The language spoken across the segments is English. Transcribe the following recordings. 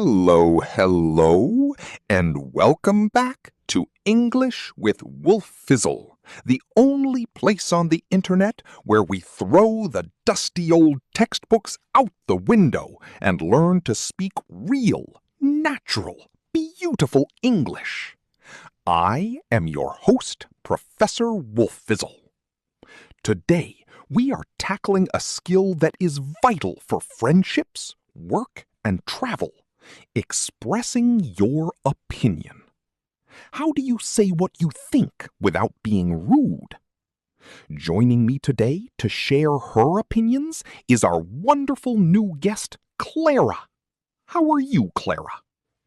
Hello, hello, and welcome back to English with Wolfizzle, the only place on the internet where we throw the dusty old textbooks out the window and learn to speak real, natural, beautiful English. I am your host, Professor Wolfizzle. Today, we are tackling a skill that is vital for friendships, work, and travel. Expressing your opinion. How do you say what you think without being rude? Joining me today to share her opinions is our wonderful new guest, Clara. How are you, Clara?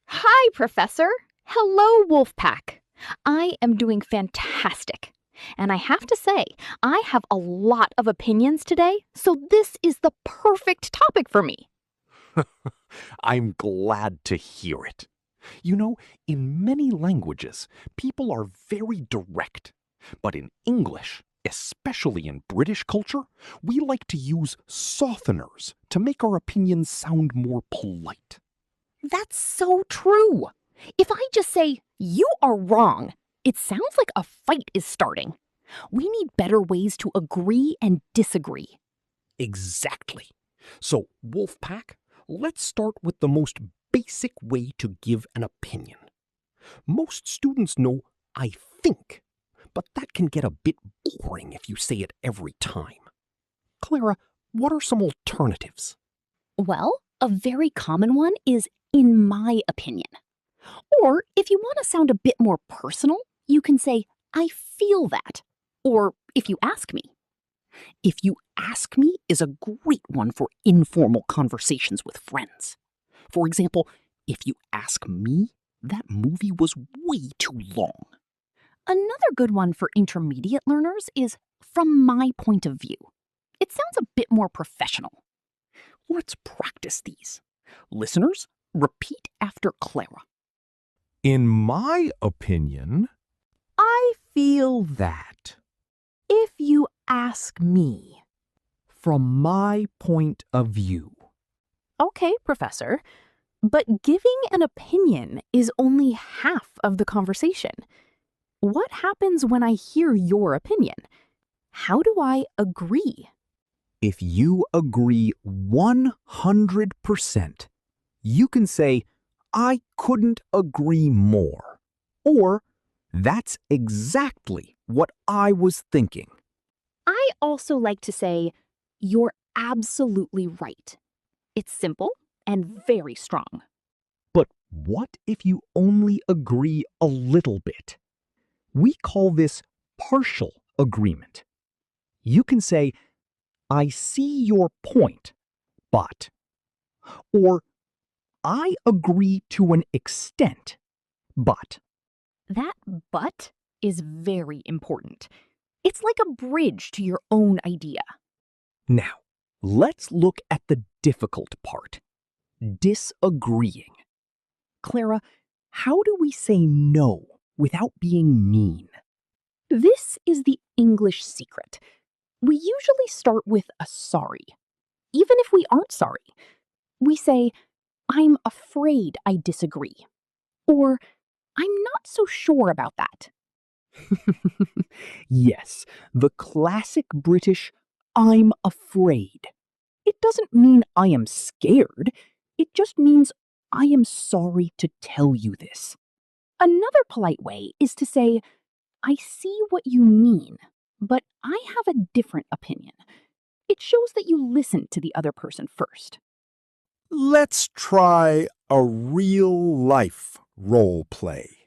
Hi, Professor. Hello, Wolfpack. I am doing fantastic. And I have to say, I have a lot of opinions today, so this is the perfect topic for me. I'm glad to hear it. You know, in many languages, people are very direct. But in English, especially in British culture, we like to use softeners to make our opinions sound more polite. That's so true. If I just say, you are wrong, it sounds like a fight is starting. We need better ways to agree and disagree. Exactly. So, Wolfpack, let's start with the most basic way to give an opinion. Most students know "I think," but that can get a bit boring if you say it every time. Clara, what are some alternatives? Well, a very common one is "in my opinion." Or if you want to sound a bit more personal, you can say, "I feel that." Or "if you ask me." "If you ask me" is a great one for informal conversations with friends. For example, "If you ask me, that movie was way too long." Another good one for intermediate learners is "from my point of view." It sounds a bit more professional. Let's practice these. Listeners, repeat after Clara. In my opinion, I feel that. if you ask me. From my point of view. Okay, Professor, but giving an opinion is only half of the conversation. What happens when I hear your opinion? How do I agree? If you agree 100%, you can say, "I couldn't agree more," or "That's exactly what I was thinking." I also like to say, "You're absolutely right." It's simple and very strong. But what if you only agree a little bit? We call this partial agreement. You can say, "I see your point, but," or "I agree to an extent, but." That "but" is very important. It's like a bridge to your own idea. Now, let's look at the difficult part, disagreeing. Clara, how do we say no without being mean? This is the English secret. We usually start with a sorry. Even if we aren't sorry, we say, "I'm afraid I disagree." Or, "I'm not so sure about that." Yes, the classic British "I'm afraid." It doesn't mean I am scared. It just means I am sorry to tell you this. Another polite way is to say, "I see what you mean, but I have a different opinion." It shows that you listen to the other person first. Let's try a real-life role play.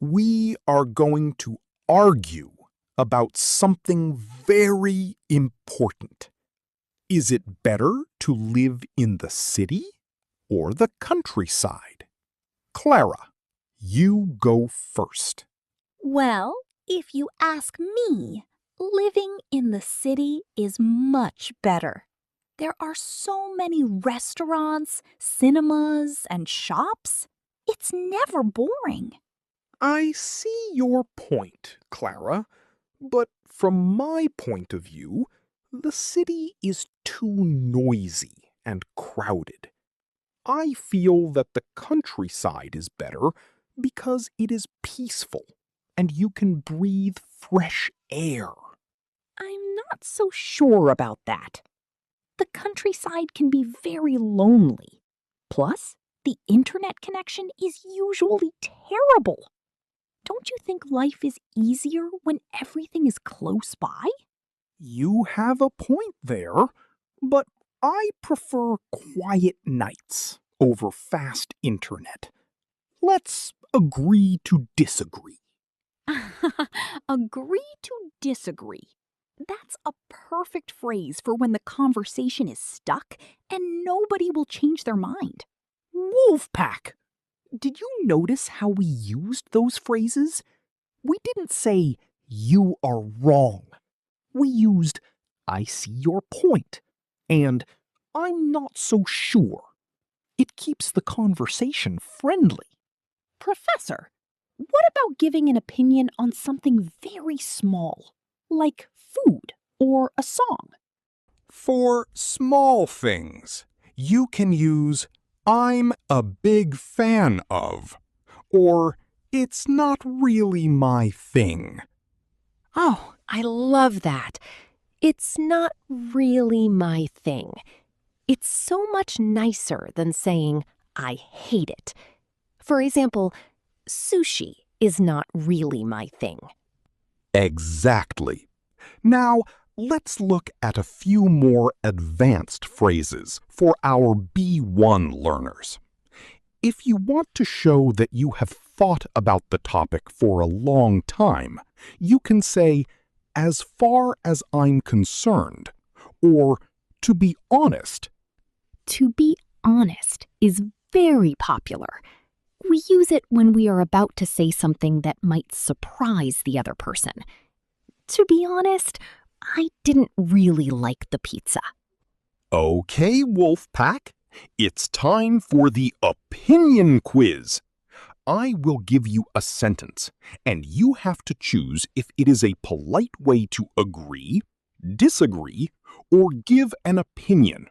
We are going to argue about something very important. Is it better to live in the city or the countryside? Clara, you go first. Well, if you ask me, living in the city is much better. There are so many restaurants, cinemas, and shops. It's never boring. I see your point, Clara, but from my point of view, the city is too noisy and crowded. I feel that the countryside is better because it is peaceful and you can breathe fresh air. I'm not so sure about that. The countryside can be very lonely. Plus, the internet connection is usually terrible. Don't you think life is easier when everything is close by? You have a point there, but I prefer quiet nights over fast internet. Let's agree to disagree. Agree to disagree. That's a perfect phrase for when the conversation is stuck and nobody will change their mind. Wolfpack! Did you notice how we used those phrases? We didn't say, you are wrong. We used, I see your point, and I'm not so sure. It keeps the conversation friendly. Professor, what about giving an opinion on something very small, like food or a song? For small things, you can use I'm a big fan of, or it's not really my thing. Oh, I love that. It's not really my thing. It's so much nicer than saying, I hate it. For example, sushi is not really my thing. Exactly. Now, let's look at a few more advanced phrases for our B1 learners. If you want to show that you have thought about the topic for a long time, you can say, as far as I'm concerned, or to be honest. To be honest is very popular. We use it when we are about to say something that might surprise the other person. To be honest, I didn't really like the pizza. Okay, Wolfpack, it's time for the opinion quiz. I will give you a sentence, and you have to choose if it is a polite way to agree, disagree, or give an opinion.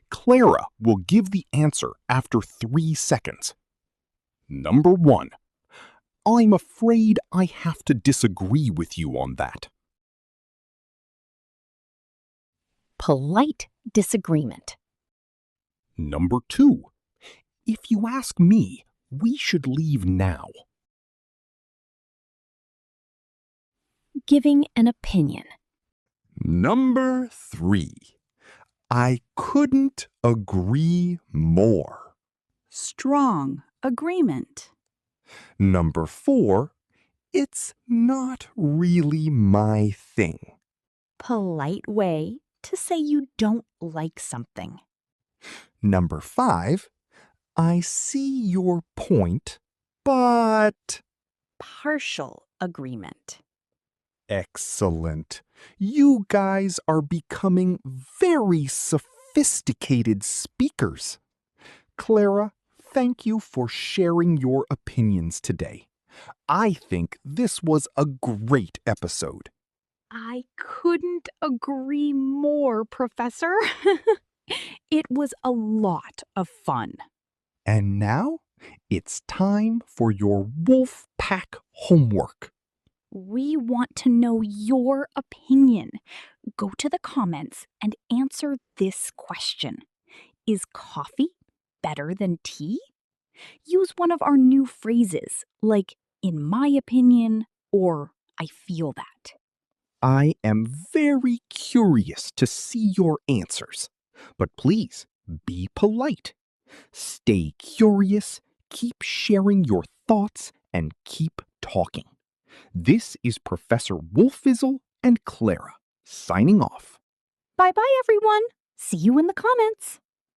Clara will give the answer after 3 seconds. Number 1. I'm afraid I have to disagree with you on that. Polite disagreement. Number 2. If you ask me, we should leave now. Giving an opinion. Number 3. I couldn't agree more. Strong agreement. Number 4. It's not really my thing. Polite way to say you don't like something. Number 5. I see your point, but... Partial agreement. Excellent. You guys are becoming very sophisticated speakers. Clara, thank you for sharing your opinions today. I think this was a great episode. I couldn't agree more, Professor. It was a lot of fun. And now it's time for your Wolfpack homework. We want to know your opinion. Go to the comments and answer this question. Is coffee better than tea? Use one of our new phrases, like, in my opinion, or I feel that. I am very curious to see your answers, but please be polite. Stay curious, keep sharing your thoughts, and keep talking. This is Professor Wolfizzle and Clara, signing off. Bye-bye, everyone. See you in the comments.